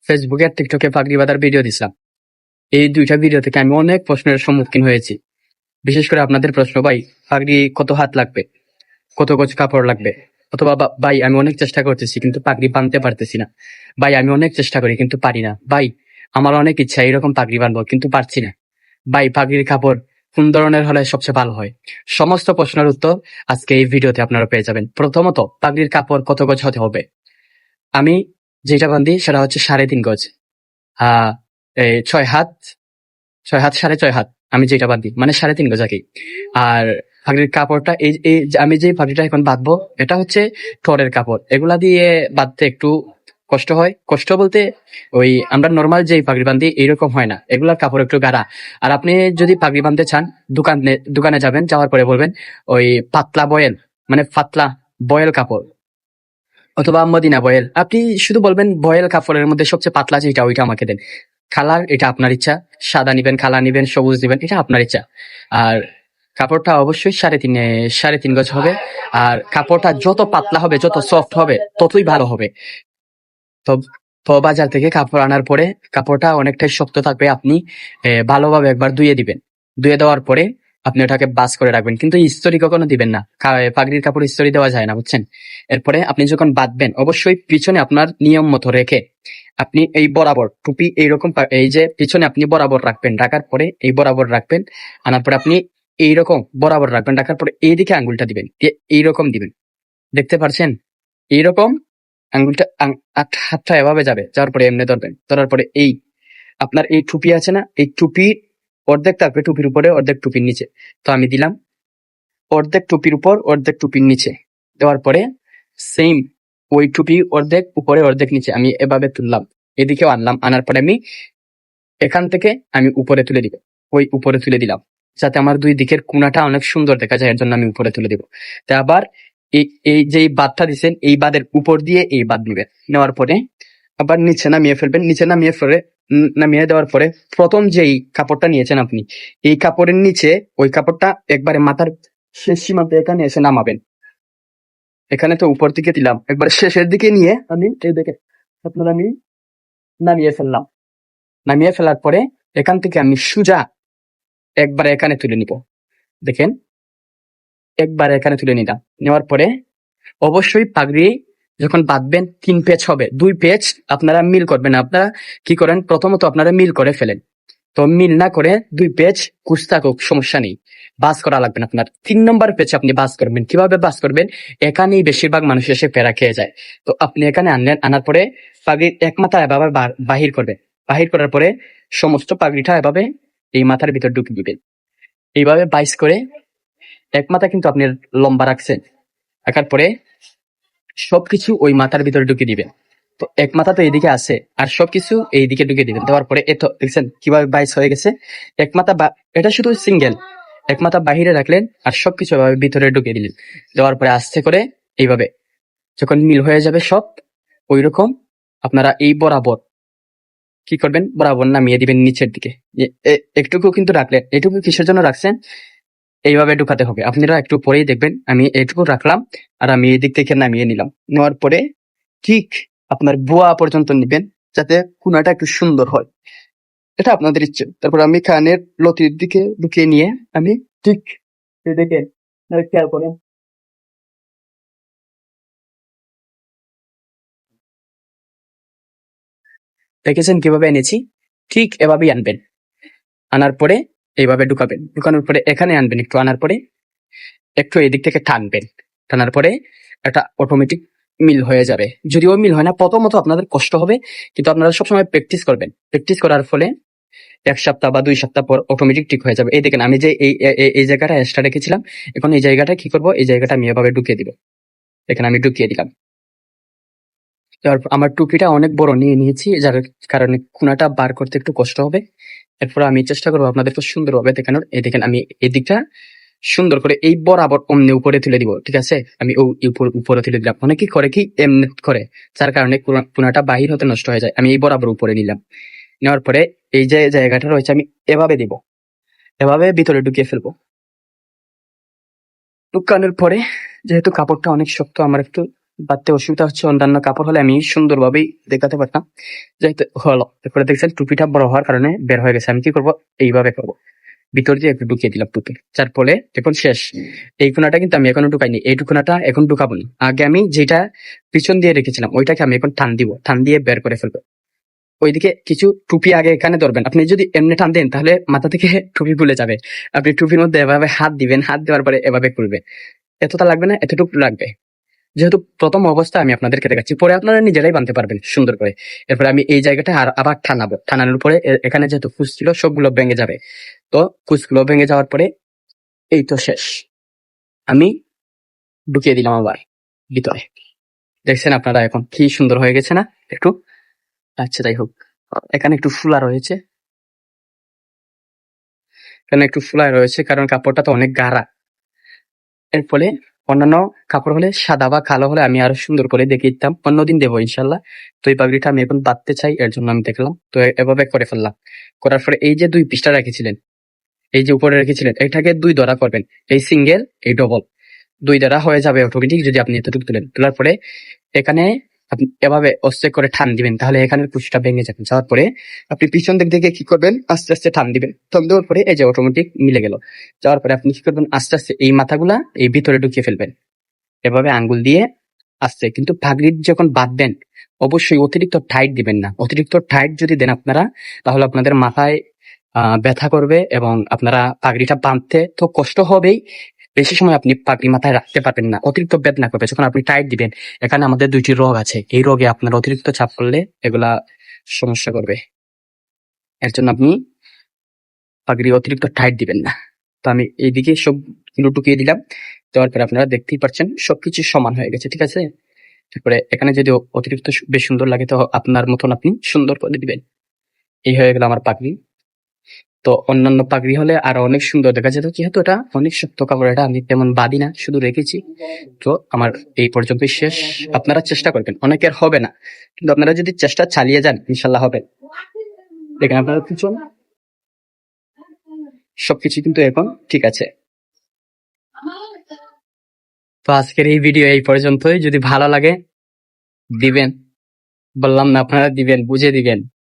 ফেসবুকে আর টিকটকে পাগড়ি বাঁধার ভিডিও দিছিলাম। এই দুইটা ভিডিও থেকে আমি অনেক প্রশ্নের সম্মুখীন হয়েছি। বিশেষ করে আপনাদের প্রশ্ন, ভাই পাগড়ি কত হাত লাগবে, কত গজ কাপড় লাগবে, অথবা ভাই আমি অনেক চেষ্টা করতেছি কিন্তু পাগড়ি বাঁধতে পারতেছি না, ভাই আমি অনেক চেষ্টা করি কিন্তু পারি না, ভাই আমার অনেক ইচ্ছা এরকম পাগড়ি বাঁধবো কিন্তু পারছি না, ভাই পাগড়ির কাপড় কোন ধরনের হলে সবচেয়ে ভালো হয়। সমস্ত প্রশ্নের উত্তর আজকে এই ভিডিওতে আপনারা পেয়ে যাবেন। প্রথমত, পাগড়ির কাপড় কত গজ হতে হবে। আমি যেটা বান্ধি সেটা হচ্ছে 3.5 গজ। আহ 6 হাত, 6 হাত 6.5 হাত। আমি যেটা বাঁধি মানে 3.5 গজ আর কি। আর পাগড়ির কাপড়টা আমি যে পাগড়িটা এখন বাঁধবো এটা হচ্ছে টরের কাপড়। এগুলা দিয়ে বাঁধতে একটু কষ্ট হয়। কষ্ট বলতে ওই আমরা নর্মাল যে পাগড়ি বাঁধি এইরকম হয় না, এগুলার কাপড় একটু গাঢ়া। আর আপনি যদি পাগড়ি বাঁধতে চান দোকানে যাবেন, যাওয়ার পরে বলবেন ওই পাতলা বয়েল, মানে পাতলা বয়েল কাপড় অথবা মদিনা বয়েল। আপনি শুধু বলবেন বয়েল কাপড়ের মধ্যে সবচেয়ে পাতলা যেটা ওইটা আমাকে দেন। কালার এটা আপনার ইচ্ছা, সাদা নিবেন, কালা নিবেন, সবুজ নিবেন, এটা আপনার ইচ্ছা। আর কাপড়টা অবশ্যই 3.5 গজ হবে। আর কাপড়টা যত পাতলা হবে, যত সফট হবে, ততই ভালো হবে। তো তো বাজার থেকে কাপড় আনার পরে কাপড়টা অনেকটাই শক্ত থাকবে। আপনি ভালোভাবে একবার ধুয়ে দিবেন। ধুয়ে দেওয়ার পরে আপনি ওটাকে বাস করে রাখবেন, কিন্তু ইস্ত্রি কখনো দিবেন না। পাগড়ির কাপড় ইস্ত্রি দেওয়া যায় না, বুঝছেন। এরপরে আপনি যখন বাঁধবেন অবশ্যই পিছনে আপনার নিয়ম মতো রেখে আপনি এই বরাবর টুপি এইরকম এই যে পিছনে আপনি বরাবর রাখবেন, রাখার পরে এই বরাবর রাখবেন। আনার পরে আপনি এইরকম বরাবর রাখবেন, রাখার পরে এইদিকে আঙ্গুলটা দিবেন, এইরকম দিবেন। দেখতে পারছেন? এইরকম আঙ্গুলটা হাতটা এভাবে যাবে, যাওয়ার পরে এমনি ধরবেন। ধরার পরে এই আপনার এই টুপি আছে না, এই টুপি অর্ধেক থাকবে টুপির উপরে, অর্ধেক টুপির নিচে। তো আমি দিলাম অর্ধেক টুপির উপর, অর্ধেক টুপির নিচে। দেওয়ার পরে সেম ওই টুপি অর্ধেক উপরে, অর্ধেক নিচে আমি এভাবে তুললাম, এদিকেও আনলাম। আনার পরে আমি এখান থেকে আমি উপরে তুলে দিব, ওই উপরে তুলে দিলাম, যাতে আমার দুই দিকের কোণাটা অনেক সুন্দর দেখা যায়, এর জন্য আমি উপরে তুলে দিব। তা আবার এই এই যে বাঁধটা দিচ্ছেন, এই বাঁধের উপর দিয়ে এই বাঁধ নিবেন। নেওয়ার পরে আবার নিচে নামিয়ে ফেলবেন। নিচে নামিয়ে ফেলে নামিয়ে দেওয়ার পরে প্রথম যেই কাপড়টা নিয়েছেন আপনি, এই কাপড়ের নিচে ওই কাপড়টা একবারে মাথার শেষ সীমান্তে এখানে এসে নামাবেন। এখানে তো উপর দিকে দিলাম, একবার শেষের দিকে নিয়ে আমি এই দেখে আপনার আমি নামিয়ে ফেললাম। নামিয়ে ফেলার পরে এখান থেকে আমি সোজা একবার এখানে তুলে নিব। দেখেন, একবার এখানে তুলে নিলাম। নেওয়ার পরে অবশ্যই পাগড়ি যখন বাঁধবেন 3 পেচ হবে, 2 পেচ আপনারা মিল করবেন। আপনারা কি করেন, প্রথমত আপনারা মিল করে ফেলেন। তো মিল না করে 2 পেচ কুচ থাকুক, সমস্যা নেই, বাস করা লাগবে না আপনার। 3 নম্বর পেচে আপনি বাস করবেন। কিভাবে বাস করবেন, এখানেই বেশিরভাগ মানুষ এসে প্যারা খেয়ে যায়। তো আপনি এখানে আনলেন, আনার পরে পাগড়ির এক মাথা এভাবে বাহির করবেন। বাহির করার পরে সমস্ত পাগড়িটা এভাবে এই মাথার ভিতর ঢুকিয়ে দিবেন। এইভাবে বাইস করে এক মাথা কিন্তু আপনি লম্বা রাখছেন। রাখার পরে সবকিছু ওই মাথার ভিতরে ঢুকিয়ে দিবেন। তো এক মাথা তো এইদিকে আছে, আর সবকিছু এইদিকে ঢুকিয়ে দিবেন। দেওয়ার পরে এত দেখছেন কিভাবে বাইস হয়ে গেছে। এক মাথা এটা শুধু সিঙ্গেল, এক মাথা বাহিরে রাখলেন আর সবকিছু এভাবে ভিতরে ঢুকিয়ে দিলেন। দেওয়ার পরে আস্তে করে এইভাবে যখন মিল হয়ে যাবে সব, ওই রকম আপনারা এই বরাবর কি করবেন, বরাবর নামিয়ে দিবেন নিচের দিকে। একটুকু কিন্তু রাখলেন, এটুকু কিসের জন্য রাখছেন, এইভাবে ঢুকাতে হবে। আপনারা একটু পরেই দেখবেন আমি এইটুকু রাখলাম আর আমি এই দিক থেকে নামিয়ে নিলাম। নেওয়ার পরে ঠিক আপনার বুয়া পর্যন্ত নিবেন, যাতে কোনাটা একটু সুন্দর হয়। এটা আপনাদের ইচ্ছে। তারপর আমি কানের লতির দিকে ঢুকিয়ে নিয়ে আমি ঠিক এদিকে খেয়াল করেন, দেখেছেন কিভাবে এনেছি, ঠিক এভাবেই আনবেন। আনার পরে এইভাবে ঢুকাবেন। ঢুকানোর পরে এখানে আনবেন, একটু আনার পরে একটু এদিক থেকে টানবেন। টানার পরে এটা অটোমেটিক মিল হয়ে যাবে। যদিও মিল হয় না, প্রথমত আপনাদের কষ্ট হবে, কিন্তু আপনারা সবসময় প্র্যাকটিস করবেন। প্র্যাকটিস করার ফলে 1 সপ্তাহ বা 2 সপ্তাহ পর অটোমেটিক ঠিক হয়ে যাবে। এই দেখেন আমি যে এই জায়গাটা এক্সট্রা রেখেছিলাম, এখন এই জায়গাটা কি করব, এই জায়গাটা আমি এভাবে ঢুকিয়ে দিব। এখানে আমি ঢুকিয়ে দিলাম। আমার টুপিটা অনেক বড় নিয়ে নিয়েছি, যার কারণে কোনাটা বার করতে একটু কষ্ট হবে। এরপর আমি চেষ্টা করবো আপনাদেরকে সুন্দরভাবে দেখানোর। এই দেখেন আমি এই দিকটা সুন্দর করে এই বরাবর অমনি উপরে তুলে দিব, ঠিক আছে। আমি উপরে তুলে দিলাম। অনেকে করে কি এমনি করে, যার কারণে কোনাটা বাহির হতে নষ্ট হয়ে যায়। আমি এই বরাবর উপরে নিলাম। নেওয়ার পরে এই যে জায়গাটা রয়েছে আমি এভাবে দিব, এভাবে ভিতরে ঢুকিয়ে ফেলবো। ঢুকানোর পরে যেহেতু কাপড়টা অনেক শক্ত, আমার একটু বাঁধতে অসুবিধা হচ্ছে। অন্যান্য কাপড় হলে আমি সুন্দরভাবেই দেখাতে পারতাম, যেহেতু হলো। এরপরে দেখছেন টুপিটা বড় হওয়ার কারণে বের হয়ে গেছে। আমি কি করবো, এইভাবে করবো, ভিতর দিয়ে একটু ঢুকিয়ে দিলাম টুপি। যার ফলে এখন শেষ। এই কোনাটা কিন্তু আমি এখনো ঢুকাইনি, এই কোনাটা এখন ঢুকাবো না। আগে আমি যেটা পিছন দিয়ে রেখেছিলাম ওইটাকে আমি এখন টান দিব, টান দিয়ে বের করে ফেলবো। ওইদিকে কিছু টুপি আগে এখানে ধরবেন। আপনি যদি এমনি টান দেন তাহলে মাথা থেকে টুপি ভুলে যাবে। আপনি টুপির মধ্যে এভাবে হাত দিবেন, হাত দেওয়ার পরে এভাবে খুলবে। এতটা লাগবে না, এতটুকু লাগবে। যেহেতু প্রথম অবস্থা আমি আপনাদেরকে দেখাচ্ছি, পরে আপনারা নিজেরাই বানতে পারবেন সুন্দর করে। এরপরে আমি এই জায়গাটা আর আবার টানাবো, টানানোর পরে এখানে যেহেতু কুচ ছিল সবগুলো ভেঙে যাবে। তো কুচগুলো ভেঙে যাওয়ার পরে এই তো শেষ। আমি ঢুকিয়ে দিলাম আবার ভিতরে। দেখছেন আপনারা এখন কি সুন্দর হয়ে গেছে না একটু? আচ্ছা যাই হোক, এখানে একটু ফুলা রয়েছে, এখানে একটু ফুলা রয়েছে কারণ কাপড়টা তো অনেক গাঢ়া। এর ফলে অন্যান্য কাপড় হলে সাদা বা কালো হলে আমি আরো সুন্দর করে দেখিয়ে দিতাম, অন্যদিন দেবো ইনশাল্লাহ। তো এই পাগড়িটা আমি এখন বাঁধতে চাই, এর জন্য আমি দেখলাম। তো এভাবে করে ফেললাম। করার পরে এই যে 2 পৃষ্ঠা রেখেছিলেন, এই যে উপরে রেখেছিলেন, এটাকে 2 ধরা করবেন। এই সিঙ্গেল, এই ডবল, 2 দ্বারা হয়ে যাবে অটোমেটিক যদি আপনি এতটুকু তুলেন। তোলার পরে এখানে আপনি এভাবে আস্তে করে টান দিবেন, তাহলে এখানের কুচিটা ভেঙে যাবে। যাওয়ার পরে আপনি পিছন দিক থেকে কি করবেন, আস্তে আস্তে টান দিবেন। টান দেওয়ার পরে এই যে অটোমেটিক মিলে গেল। যাওয়ার পরে আপনি কি করবেন, আস্তে আস্তে এই মাথাগুলা এই ভিতরে ঢুকিয়ে ফেলবেন এভাবে আঙ্গুল দিয়ে আস্তে। কিন্তু পাগড়ি যখন বাঁধবেন অবশ্যই অতিরিক্ত টাইট দিবেন না। অতিরিক্ত টাইট যদি দেন আপনারা, তাহলে আপনাদের মাথায় ব্যথা করবে এবং আপনারা পাগড়িটা বাঁধতে তো কষ্ট হবেই। বেশি সময় আপনি পাগড়ি মাথায় রাখতে পারবেন না, অতিরিক্ত বেদনা করবে যখন আপনি টাইট দিবেন। এখানে আমাদের 2টি রোগ আছে, এই রোগে আপনার অতিরিক্ত চাপ করলে এগুলা সমস্যা করবে। এর জন্য আপনি পাগড়ি অতিরিক্ত টাইট দিবেন না। তো আমি এইদিকে সব ঢুকিয়ে দিলাম। দেওয়ার পরে আপনারা দেখতেই পাচ্ছেন সবকিছু সমান হয়ে গেছে, ঠিক আছে। তারপরে এখানে যদি অতিরিক্ত বেশ সুন্দর লাগে তো আপনার মতন আপনি সুন্দর করে দিবেন। এই হয়ে গেল আমার পাগড়ি। তো অন্যান্য পাগড়ি হলে আরো অনেক সুন্দর দেখা যেত, যেহেতু এটা অনেক শক্ত কাপড়, এটা আমি তেমন বাঁধি না, শুধু রেখেছি। তো আমার এই পর্যন্তই শেষ। আপনারা চেষ্টা করবেন, অনেকের হবে না, কিন্তু আপনারা যদি চেষ্টা চালিয়ে যান ইনশাল্লাহ হবে। দেখেন আপনারা পিছন সবকিছু কিন্তু এখন ঠিক আছে। তো আজকের এই ভিডিও এই পর্যন্তই। যদি ভালো লাগে দিবেন, বললাম না আপনারা দিবেন, বুঝে দিবেন।